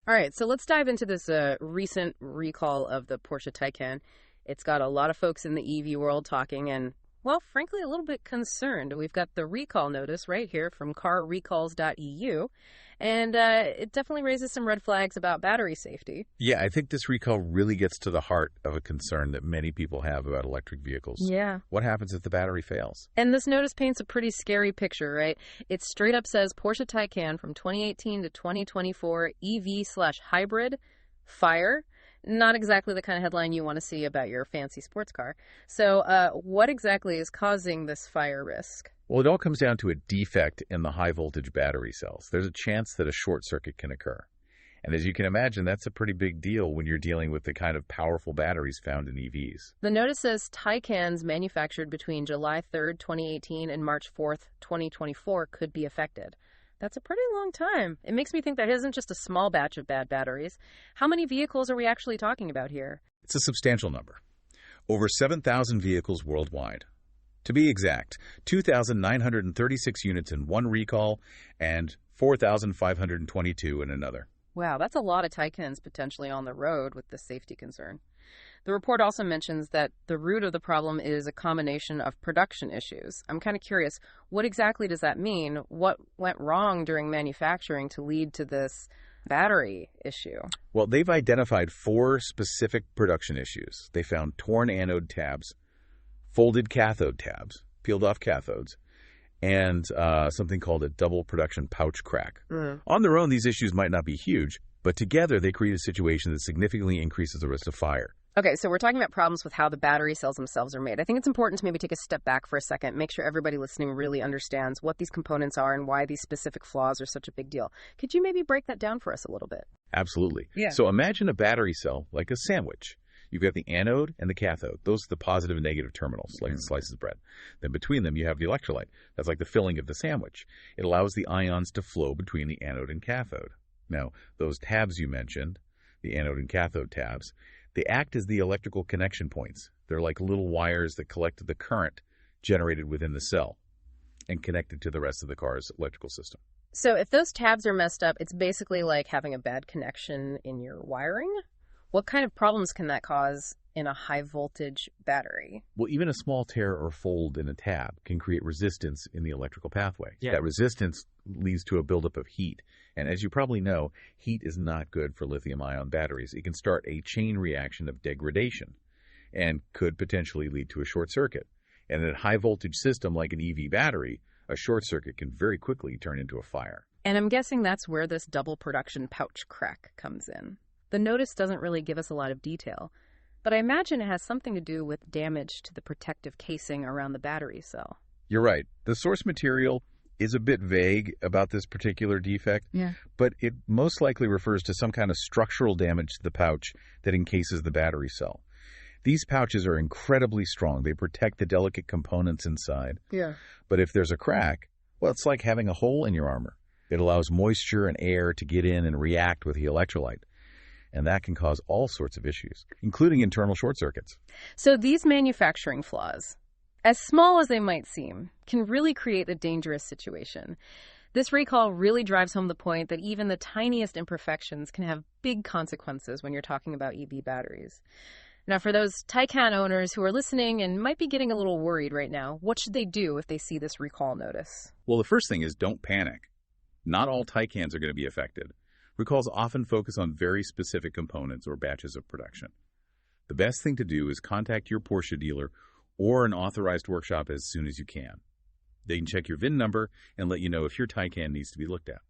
All right, so let's dive into this recent recall of the Porsche Taycan. It's got a lot of folks in the EV world talking and, well, frankly, a little bit concerned. We've got the recall notice right here from carrecalls.eu, and it definitely raises some red flags about battery safety. Yeah, I think this recall really gets to the heart of a concern that many people have about electric vehicles. Yeah. What happens if the battery fails? And this notice paints a pretty scary picture, right? It straight up says Porsche Taycan from 2018 to 2024 EV/hybrid fire. Not exactly the kind of headline you want to see about your fancy sports car. So what exactly is causing this fire risk? Well, it all comes down to a defect in the high-voltage battery cells. There's a chance that a short circuit can occur. And as you can imagine, that's a pretty big deal when you're dealing with the kind of powerful batteries found in EVs. The notice says Taycans manufactured between July 3rd, 2018 and March 4th, 2024 could be affected. That's a pretty long time. It makes me think that isn't just a small batch of bad batteries. How many vehicles are we actually talking about here? It's a substantial number. Over 7,000 vehicles worldwide. To be exact, 2,936 units in one recall and 4,522 in another. Wow, that's a lot of Taycans potentially on the road with this safety concern. The report also mentions that the root of the problem is a combination of production issues. I'm kind of curious, what exactly does that mean? What went wrong during manufacturing to lead to this battery issue? Well, they've identified 4 specific production issues. They found torn anode tabs, folded cathode tabs, peeled off cathodes, and something called a double production pouch crack. On their own, these issues might not be huge, but together they create a situation that significantly increases the risk of fire. Okay, so we're talking about problems with how the battery cells themselves are made. I think it's important to maybe take a step back for a second, make sure everybody listening really understands what these components are and why these specific flaws are such a big deal. Could you maybe break that down for us a little bit? Absolutely. Yeah. So imagine a battery cell like a sandwich. You've got the anode and the cathode. Those are the positive and negative terminals, like slices of bread. Then between them, you have the electrolyte. That's like the filling of the sandwich. It allows the ions to flow between the anode and cathode. Now, those tabs you mentioned, the anode and cathode tabs, they act as the electrical connection points. They're like little wires that collect the current generated within the cell and connected to the rest of the car's electrical system. So if those tabs are messed up, it's basically like having a bad connection in your wiring? What kind of problems can that cause in a high-voltage battery? Well, even a small tear or fold in a tab can create resistance in the electrical pathway. Yeah. That resistance leads to a buildup of heat. And as you probably know, heat is not good for lithium-ion batteries. It can start a chain reaction of degradation and could potentially lead to a short circuit. And in a high-voltage system like an EV battery, a short circuit can very quickly turn into a fire. And I'm guessing that's where this double production pouch crack comes in. The notice doesn't really give us a lot of detail, but I imagine it has something to do with damage to the protective casing around the battery cell. You're right. The source material is a bit vague about this particular defect, but it most likely refers to some kind of structural damage to the pouch that encases the battery cell. These pouches are incredibly strong. They protect the delicate components inside. Yeah. But if there's a crack, well, it's like having a hole in your armor. It allows moisture and air to get in and react with the electrolyte. And that can cause all sorts of issues, including internal short circuits. So these manufacturing flaws, as small as they might seem, can really create a dangerous situation. This recall really drives home the point that even the tiniest imperfections can have big consequences when you're talking about EV batteries. Now, for those Taycan owners who are listening and might be getting a little worried right now, what should they do if they see this recall notice? Well, the first thing is don't panic. Not all Taycans are going to be affected. Recalls often focus on very specific components or batches of production. The best thing to do is contact your Porsche dealer or an authorized workshop as soon as you can. They can check your VIN number and let you know if your Taycan needs to be looked at.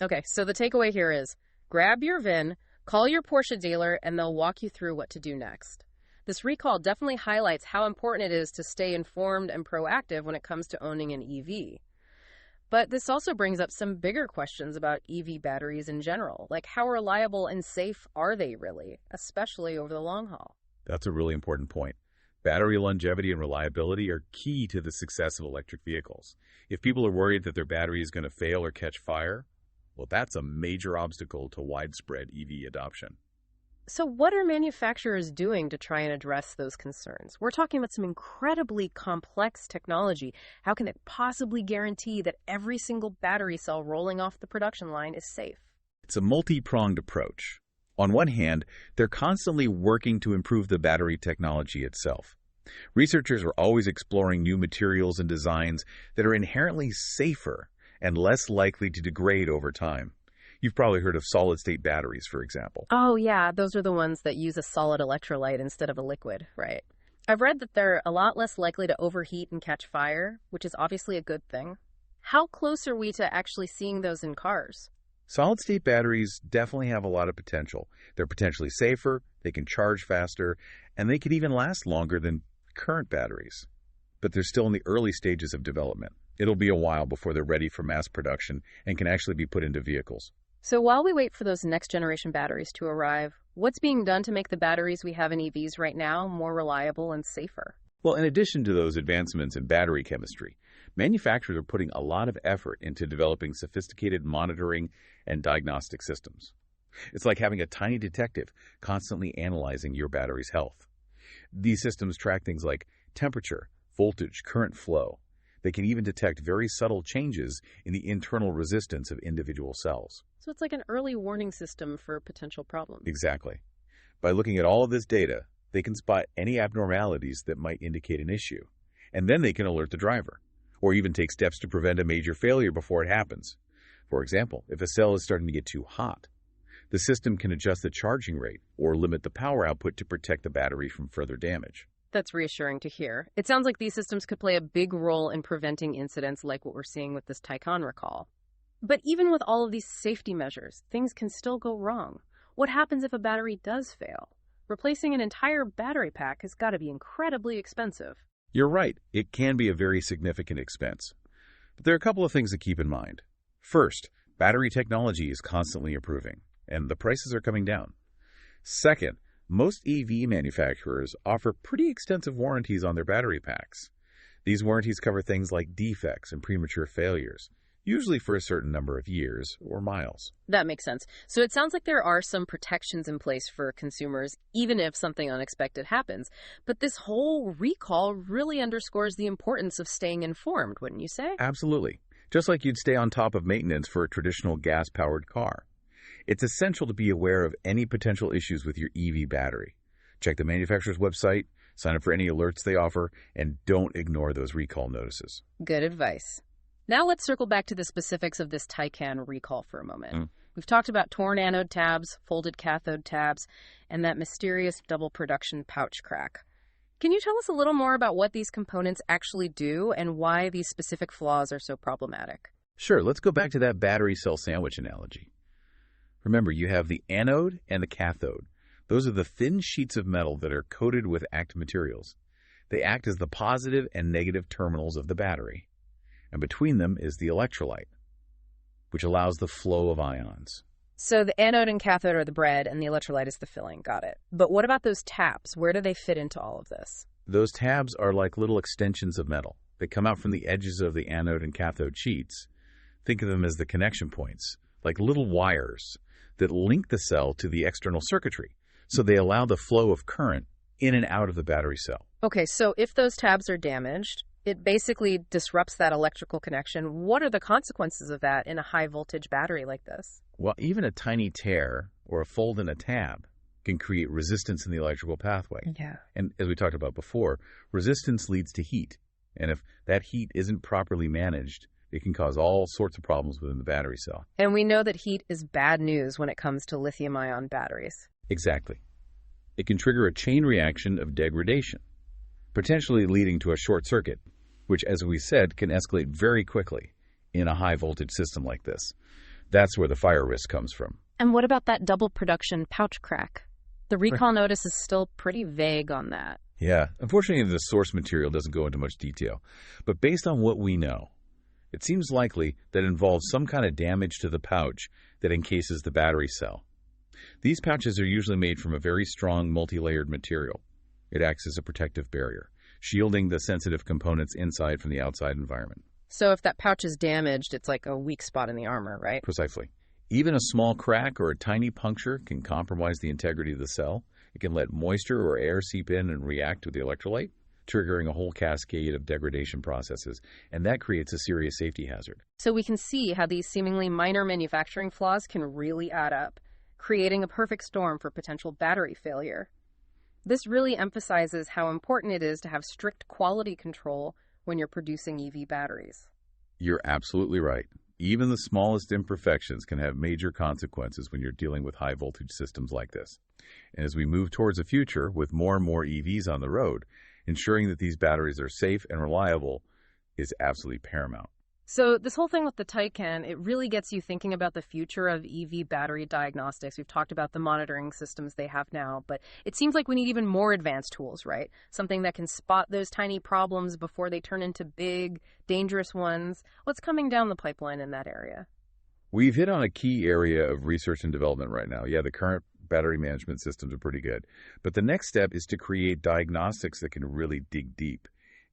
Okay, so the takeaway here is grab your VIN, call your Porsche dealer, and they'll walk you through what to do next. This recall definitely highlights how important it is to stay informed and proactive when it comes to owning an EV. But this also brings up some bigger questions about EV batteries in general, like how reliable and safe are they really, especially over the long haul? That's a really important point. Battery longevity and reliability are key to the success of electric vehicles. If people are worried that their battery is going to fail or catch fire, well, that's a major obstacle to widespread EV adoption. So what are manufacturers doing to try and address those concerns? We're talking about some incredibly complex technology. How can it possibly guarantee that every single battery cell rolling off the production line is safe? It's a multi-pronged approach. On one hand, they're constantly working to improve the battery technology itself. Researchers are always exploring new materials and designs that are inherently safer and less likely to degrade over time. You've probably heard of solid-state batteries, for example. Oh, yeah, those are the ones that use a solid electrolyte instead of a liquid, right? I've read that they're a lot less likely to overheat and catch fire, which is obviously a good thing. How close are we to actually seeing those in cars? Solid-state batteries definitely have a lot of potential. They're potentially safer, they can charge faster, and they could even last longer than current batteries. But they're still in the early stages of development. It'll be a while before they're ready for mass production and can actually be put into vehicles. So while we wait for those next-generation batteries to arrive, what's being done to make the batteries we have in EVs right now more reliable and safer? Well, in addition to those advancements in battery chemistry, manufacturers are putting a lot of effort into developing sophisticated monitoring and diagnostic systems. It's like having a tiny detective constantly analyzing your battery's health. These systems track things like temperature, voltage, current flow. They can even detect very subtle changes in the internal resistance of individual cells. So it's like an early warning system for potential problems. Exactly. By looking at all of this data, they can spot any abnormalities that might indicate an issue, and then they can alert the driver, or even take steps to prevent a major failure before it happens. For example, if a cell is starting to get too hot, the system can adjust the charging rate or limit the power output to protect the battery from further damage. That's reassuring to hear. It sounds like these systems could play a big role in preventing incidents like what we're seeing with this Taycan recall. But even with all of these safety measures, things can still go wrong. What happens if a battery does fail? Replacing an entire battery pack has got to be incredibly expensive. You're right, it can be a very significant expense. But there are a couple of things to keep in mind. First, battery technology is constantly improving, and the prices are coming down. Second, most EV manufacturers offer pretty extensive warranties on their battery packs. These warranties cover things like defects and premature failures, usually for a certain number of years or miles. That makes sense. So it sounds like there are some protections in place for consumers, even if something unexpected happens. But this whole recall really underscores the importance of staying informed, wouldn't you say? Absolutely. Just like you'd stay on top of maintenance for a traditional gas-powered car. It's essential to be aware of any potential issues with your EV battery. Check the manufacturer's website, sign up for any alerts they offer, and don't ignore those recall notices. Good advice. Now let's circle back to the specifics of this Taycan recall for a moment. We've talked about torn anode tabs, folded cathode tabs, and that mysterious double production pouch crack. Can you tell us a little more about what these components actually do and why these specific flaws are so problematic? Sure, let's go back to that battery cell sandwich analogy. Remember, you have the anode and the cathode. Those are the thin sheets of metal that are coated with active materials. They act as the positive and negative terminals of the battery. And between them is the electrolyte, which allows the flow of ions. So the anode and cathode are the bread and the electrolyte is the filling. Got it. But what about those tabs? Where do they fit into all of this? Those tabs are like little extensions of metal. They come out from the edges of the anode and cathode sheets. Think of them as the connection points, like little wires that link the cell to the external circuitry, so they allow the flow of current in and out of the battery cell. Okay, so if those tabs are damaged, it basically disrupts that electrical connection. What are the consequences of that in a high-voltage battery like this? Well, even a tiny tear or a fold in a tab can create resistance in the electrical pathway. Yeah. And as we talked about before, resistance leads to heat. And if that heat isn't properly managed, it can cause all sorts of problems within the battery cell. And we know that heat is bad news when it comes to lithium-ion batteries. Exactly. It can trigger a chain reaction of degradation, potentially leading to a short circuit, which, as we said, can escalate very quickly in a high-voltage system like this. That's where the fire risk comes from. And what about that double production pouch crack? The recall notice is still pretty vague on that. Yeah, unfortunately, the source material doesn't go into much detail. But based on what we know, it seems likely that it involves some kind of damage to the pouch that encases the battery cell. These pouches are usually made from a very strong multi-layered material. It acts as a protective barrier, shielding the sensitive components inside from the outside environment. So if that pouch is damaged, it's like a weak spot in the armor, right? Precisely. Even a small crack or a tiny puncture can compromise the integrity of the cell. It can let moisture or air seep in and react with the electrolyte, triggering a whole cascade of degradation processes, and that creates a serious safety hazard. So we can see how these seemingly minor manufacturing flaws can really add up, creating a perfect storm for potential battery failure. This really emphasizes how important it is to have strict quality control when you're producing EV batteries. You're absolutely right. Even the smallest imperfections can have major consequences when you're dealing with high-voltage systems like this. And as we move towards a future with more and more EVs on the road, ensuring that these batteries are safe and reliable is absolutely paramount. So this whole thing with the Taycan, it really gets you thinking about the future of EV battery diagnostics. We've talked about the monitoring systems they have now, but it seems like we need even more advanced tools, right? Something that can spot those tiny problems before they turn into big, dangerous ones. What's coming down the pipeline in that area? We've hit on a key area of research and development right now. Yeah, the current battery management systems are pretty good. But the next step is to create diagnostics that can really dig deep,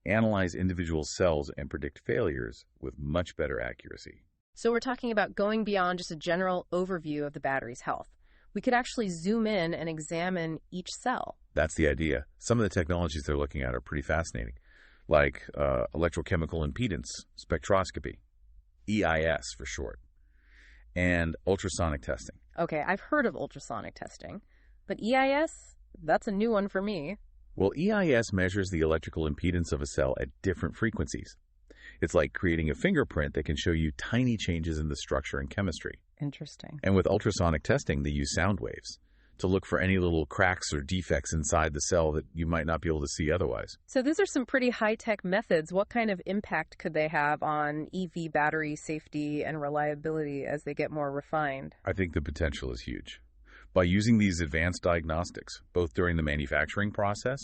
analyze individual cells, and predict failures with much better accuracy. So we're talking about going beyond just a general overview of the battery's health. We could actually zoom in and examine each cell. That's the idea. Some of the technologies they're looking at are pretty fascinating, like electrochemical impedance spectroscopy, EIS for short, and ultrasonic testing. Okay, I've heard of ultrasonic testing, but EIS, that's a new one for me. Well, EIS measures the electrical impedance of a cell at different frequencies. It's like creating a fingerprint that can show you tiny changes in the structure and chemistry. Interesting. And with ultrasonic testing, they use sound waves to look for any little cracks or defects inside the cell that you might not be able to see otherwise. So these are some pretty high-tech methods. What kind of impact could they have on EV battery safety and reliability as they get more refined? I think the potential is huge. By using these advanced diagnostics, both during the manufacturing process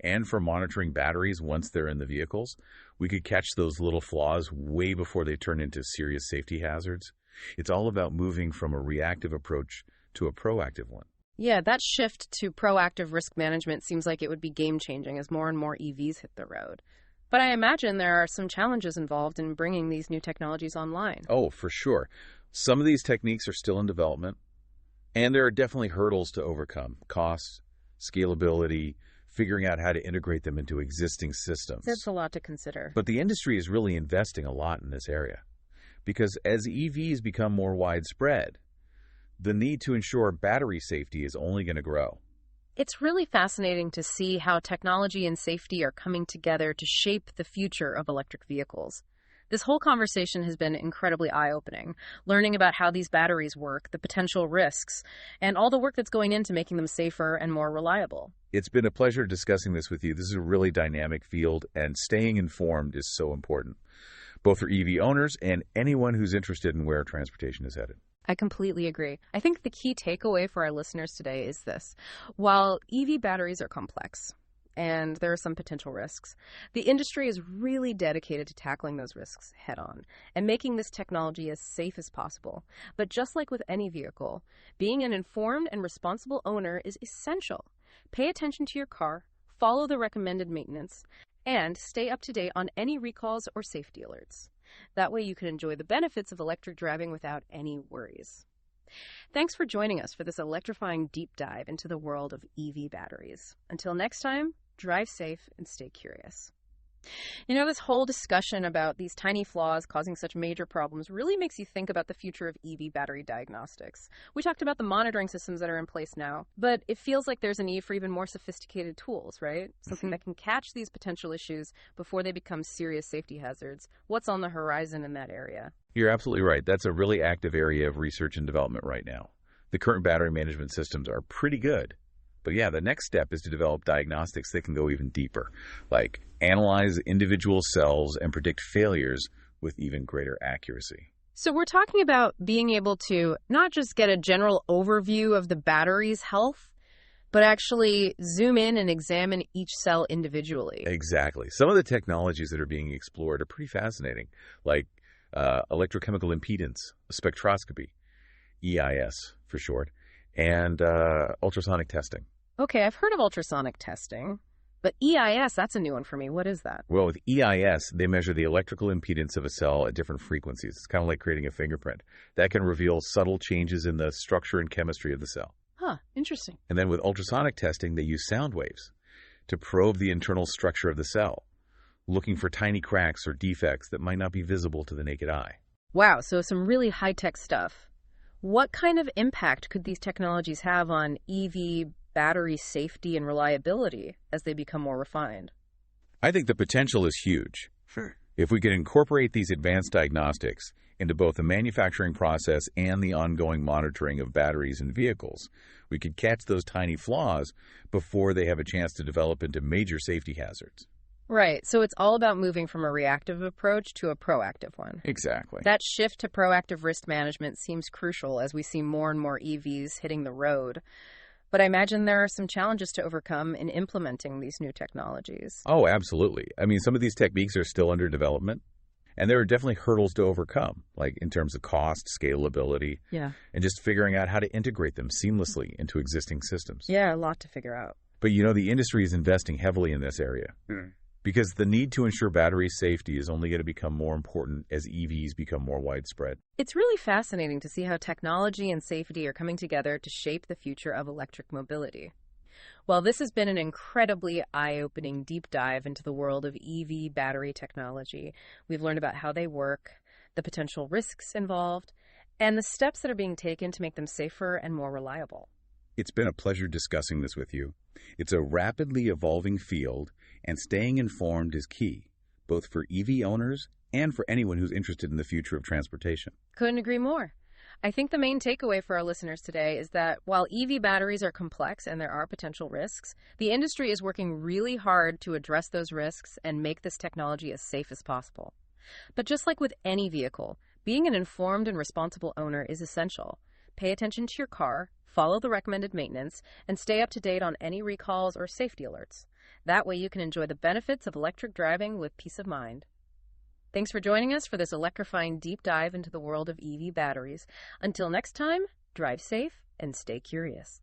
and for monitoring batteries once they're in the vehicles, we could catch those little flaws way before they turn into serious safety hazards. It's all about moving from a reactive approach to a proactive one. Yeah, that shift to proactive risk management seems like it would be game-changing as more and more EVs hit the road. But I imagine there are some challenges involved in bringing these new technologies online. Oh, for sure. Some of these techniques are still in development, and there are definitely hurdles to overcome. Costs, scalability, figuring out how to integrate them into existing systems. That's a lot to consider. But the industry is really investing a lot in this area, because as EVs become more widespread, the need to ensure battery safety is only going to grow. It's really fascinating to see how technology and safety are coming together to shape the future of electric vehicles. This whole conversation has been incredibly eye-opening, learning about how these batteries work, the potential risks, and all the work that's going into making them safer and more reliable. It's been a pleasure discussing this with you. This is a really dynamic field, and staying informed is so important, both for EV owners and anyone who's interested in where transportation is headed. I completely agree. I think the key takeaway for our listeners today is this. While EV batteries are complex, and there are some potential risks, the industry is really dedicated to tackling those risks head-on and making this technology as safe as possible. But just like with any vehicle, being an informed and responsible owner is essential. Pay attention to your car, follow the recommended maintenance, and stay up to date on any recalls or safety alerts. That way you can enjoy the benefits of electric driving without any worries. Thanks for joining us for this electrifying deep dive into the world of EV batteries. Until next time, drive safe and stay curious. You know, this whole discussion about these tiny flaws causing such major problems really makes you think about the future of EV battery diagnostics. We talked about the monitoring systems that are in place now, but it feels like there's a need for even more sophisticated tools, right? Something that can catch these potential issues before they become serious safety hazards. What's on the horizon in that area? You're absolutely right. That's a really active area of research and development right now. The current battery management systems are pretty good. But yeah, the next step is to develop diagnostics that can go even deeper, like analyze individual cells and predict failures with even greater accuracy. So we're talking about being able to not just get a general overview of the battery's health, but actually zoom in and examine each cell individually. Exactly. Some of the technologies that are being explored are pretty fascinating, like electrochemical impedance spectroscopy, EIS for short, and ultrasonic testing. Okay, I've heard of ultrasonic testing, but EIS, that's a new one for me. What is that? Well, with EIS, they measure the electrical impedance of a cell at different frequencies. It's kind of like creating a fingerprint. That can reveal subtle changes in the structure and chemistry of the cell. Huh, interesting. And then with ultrasonic testing, they use sound waves to probe the internal structure of the cell, looking for tiny cracks or defects that might not be visible to the naked eye. Wow, so some really high-tech stuff. What kind of impact could these technologies have on EV battery safety and reliability as they become more refined? I think the potential is huge. Sure. If we can incorporate these advanced diagnostics into both the manufacturing process and the ongoing monitoring of batteries in vehicles, we could catch those tiny flaws before they have a chance to develop into major safety hazards. Right, so it's all about moving from a reactive approach to a proactive one. Exactly. That shift to proactive risk management seems crucial as we see more and more EVs hitting the road. But I imagine there are some challenges to overcome in implementing these new technologies. Oh, absolutely. I mean, some of these techniques are still under development, and there are definitely hurdles to overcome, like in terms of cost, scalability, and just figuring out how to integrate them seamlessly into existing systems. Yeah, a lot to figure out. But the industry is investing heavily in this area. Because the need to ensure battery safety is only going to become more important as EVs become more widespread. It's really fascinating to see how technology and safety are coming together to shape the future of electric mobility. Well, this has been an incredibly eye-opening deep dive into the world of EV battery technology. We've learned about how they work, the potential risks involved, and the steps that are being taken to make them safer and more reliable. It's been a pleasure discussing this with you. It's a rapidly evolving field, and staying informed is key, both for EV owners and for anyone who's interested in the future of transportation. Couldn't agree more. I think the main takeaway for our listeners today is that while EV batteries are complex and there are potential risks, the industry is working really hard to address those risks and make this technology as safe as possible. But just like with any vehicle, being an informed and responsible owner is essential. Pay attention to your car, follow the recommended maintenance, and stay up to date on any recalls or safety alerts. That way you can enjoy the benefits of electric driving with peace of mind. Thanks for joining us for this electrifying deep dive into the world of EV batteries. Until next time, drive safe and stay curious.